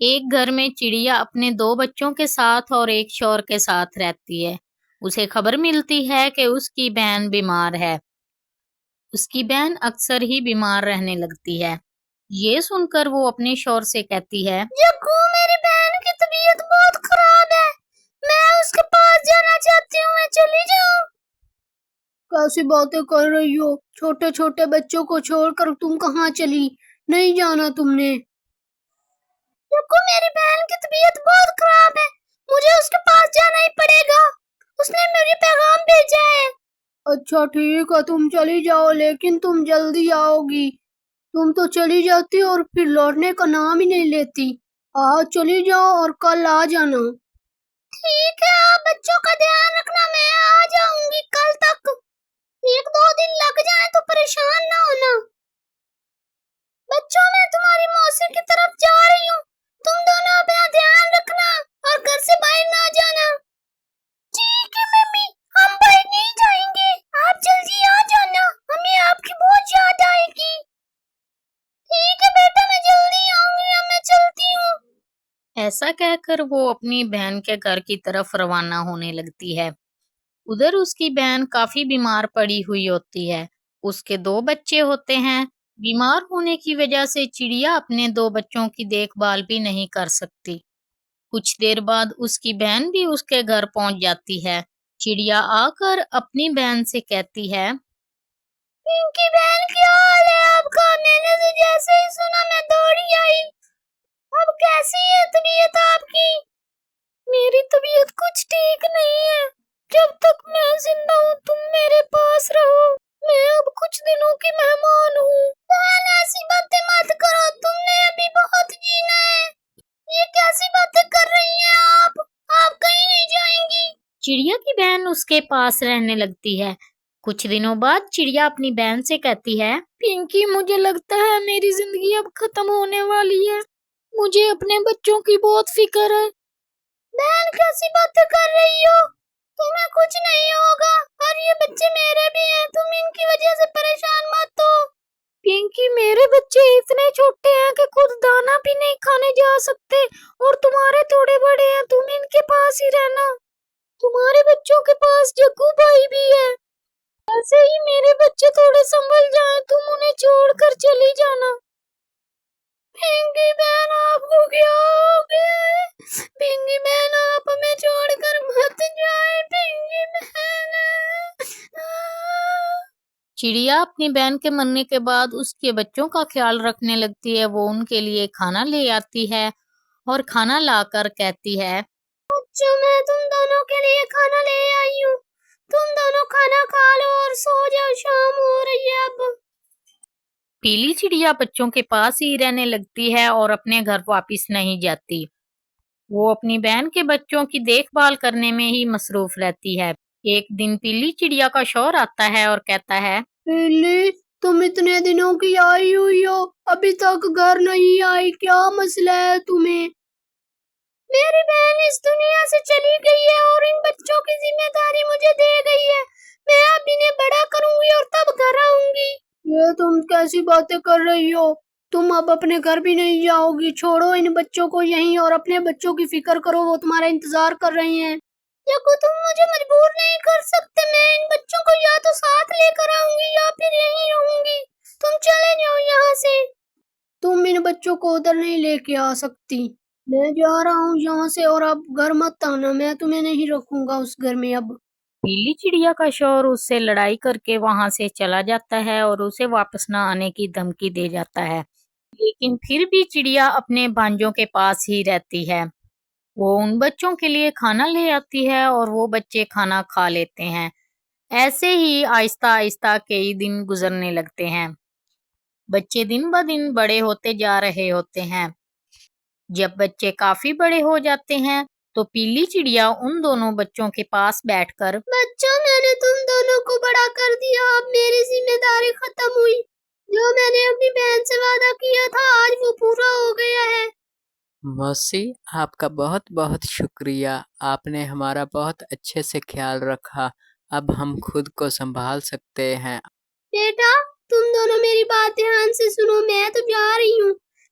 ایک گھر میں چڑیا اپنے دو بچوں کے ساتھ اور ایک شوہر کے ساتھ رہتی ہے۔ اسے خبر ملتی ہے کہ اس کی بہن بیمار ہے۔ اس کی بہن اکثر ہی بیمار رہنے لگتی ہے۔ یہ سن کر وہ اپنے شوہر سے کہتی ہے، جگو، میری بہن کی طبیعت بہت خراب ہے، میں اس کے پاس جانا چاہتی ہوں، میں چلی جاؤں۔ کیسی باتیں کر رہی ہو؟ چھوٹے چھوٹے بچوں کو چھوڑ کر تم کہاں چلی؟ نہیں جانا تم نے۔ جگو، میری بہن کی طبیعت بہت خراب ہے، مجھے اس کے پاس جانا ہی پڑے گا، اس نے مجھے پیغام بھیجا ہے۔ اچھا ٹھیک ہے، تم چلی جاؤ، لیکن تم جلدی آؤ گی۔ تم تو چلی جاتی اور پھر لوٹنے کا نام ہی نہیں لیتی۔ آج چلی جاؤ اور کل آ جانا۔ ٹھیک ہے، آپ بچوں کا دھیان رکھنا، میں آ جاؤں گی کل تک۔ ایک دو دن لگ جائیں تو پریشان نہ ہونا۔ بچوں، میں تمہاری موسی کی طرف جا رہی ہوں، تم دونوں اپنا دھیان رکھنا اور گھر سے باہر نہ جانا۔ ٹھیک ہے ممی، ہم باہر نہیں جائیں گے، آپ جلدی آ جانا، ہمیں آپ کی بہت یاد آئے گی۔ ٹھیک ہے بیٹا، میں جلدی آؤں گی، اب میں چلتی ہوں۔ ایسا کہہ کر وہ اپنی بہن کے گھر کی طرف روانہ ہونے لگتی ہے۔ ادھر اس کی بہن کافی بیمار پڑی ہوئی ہوتی ہے۔ اس کے دو بچے ہوتے ہیں۔ بیمار ہونے کی وجہ سے چڑیا اپنے دو بچوں کی دیکھ بھال بھی نہیں کر سکتی۔ کچھ دیر بعد اس کی بہن بھی اس کے گھر پہنچ جاتی ہے۔ چڑیا آ کر اپنی بہن سے کہتی ہے، پنکی بہن، کیا حال ہے آپ کا؟ میں نے تو جیسے ہی سنا میں دوڑی آئی۔ اب کیسی ہے طبیعت آپ کی؟ میری طبیعت کچھ ٹھیک نہیں ہے، جب تک میں زندہ ہوں تم میرے پاس رہو، میں اب کچھ دنوں کی مہمان ہوں۔ بہن، ایسی باتیں مت کرو، تم نے ابھی بہت جینا ہے۔ یہ کیسی باتیں کر رہی ہیں آپ کہیں نہیں جائیں گی۔ چڑیا کی بہن اس کے پاس رہنے لگتی ہے۔ کچھ دنوں بعد چڑیا اپنی بہن سے کہتی ہے، پنکی، مجھے لگتا ہے میری زندگی اب ختم ہونے والی ہے، مجھے اپنے بچوں کی بہت فکر ہے۔ بہن، کیسی باتیں کر رہی ہو؟ تمہیں کچھ نہیں ہوگا، اور یہ بچے میرے بھی ہیں، تم ان کی وجہ سے پریشان مت ہو۔ پنکی، میرے بچے اتنے چھوٹے ہیں کہ خود دانا بھی نہیں کھانے جا سکتے، اور تمہارے تھوڑے بڑے ہیں، تم ان کے پاس ہی رہنا۔ تمہارے بچوں کے پاس جگو بھائی بھی ہے، ایسے ہی میرے بچے تھوڑے سنبھل جائیں، تم انہیں چھوڑ کر چلی جانا۔ پنکی بہن، آپ کو کیا ہو گیا ہے؟ پنکی بہن، آپ ہمیں چھوڑ کر مت جائیں، پنکی بہن۔ چڑیا اپنی بہن کے مرنے کے بعد اس کے بچوں کا خیال رکھنے لگتی ہے۔ وہ ان کے لیے کھانا لے آتی ہے اور کھانا لا کر کہتی ہے، بچوں، میں تم دونوں کے لیے کھانا لے آئی ہوں، تم دونوں کھانا کھا لو اور سو جاؤ، شام ہو رہی ہے اب۔ پیلی چڑیا بچوں کے پاس ہی رہنے لگتی ہے اور اپنے گھر واپس نہیں جاتی۔ وہ اپنی بہن کے بچوں کی دیکھ بھال کرنے میں ہی مصروف رہتی ہے۔ ایک دن پیلی چڑیا کا شوہر آتا ہے اور کہتا ہے، پیلی، تم اتنے دنوں کی آئی ہوئی ہو، ابھی تک گھر نہیں آئی، کیا مسئلہ ہے تمہیں؟ میری بہن اس دنیا سے چلی گئی ہے اور ان بچوں کی ذمہ داری مجھے دے گئی ہے، میں اب انہیں بڑا کروں گی اور تب گھر آؤں گی۔ یہ تم کیسی باتیں کر رہی ہو؟ تم اب اپنے گھر بھی نہیں جاؤ گی، چھوڑو ان بچوں کو یہیں اور اپنے بچوں کی فکر کرو، وہ تمہارا انتظار کر رہے ہیں۔ دیکھو، تم مجھے مجبور نہیں کر سکتے، میں ان بچوں کو یا تو ساتھ لے کر آؤں گی یا پھر یہیں رہوں گی، تم چلے جاؤ یہاں سے۔ تم ان بچوں کو ادھر نہیں لے کے آ سکتی، میں جا رہا ہوں یہاں سے، اور اب گھر مت آنا، میں تمہیں نہیں رکھوں گا اس گھر میں اب۔ پیلی چڑیا کا شوہر اس سے لڑائی کر کے وہاں سے چلا جاتا ہے اور اسے واپس نہ آنے کی دھمکی دے جاتا ہے۔ لیکن پھر بھی چڑیا اپنے بھانجوں کے پاس ہی رہتی ہے۔ وہ ان بچوں کے لیے کھانا لے آتی ہے اور وہ بچے کھانا کھا لیتے ہیں۔ ایسے ہی آہستہ آہستہ کئی دن گزرنے لگتے ہیں۔ بچے دن بہ دن بڑے ہوتے جا رہے ہوتے ہیں۔ جب بچے کافی بڑے ہو جاتے ہیں تو پیلی چڑیا ان دونوں بچوں کے پاس بیٹھ کر، بچوں، میں نے تم دونوں کو بڑا کر دیا، اب میری ذمہ داری ختم ہوئی، جو میں نے اپنی بہن سے وعدہ کیا تھا آج وہ پورا ہو گیا ہے۔ موسی، آپ کا بہت بہت شکریہ، آپ نے ہمارا بہت اچھے سے خیال رکھا، اب ہم خود کو سنبھال سکتے ہیں۔ بیٹا، تم دونوں میری بات دھیان سے سنو، میں تو جا رہی ہوں،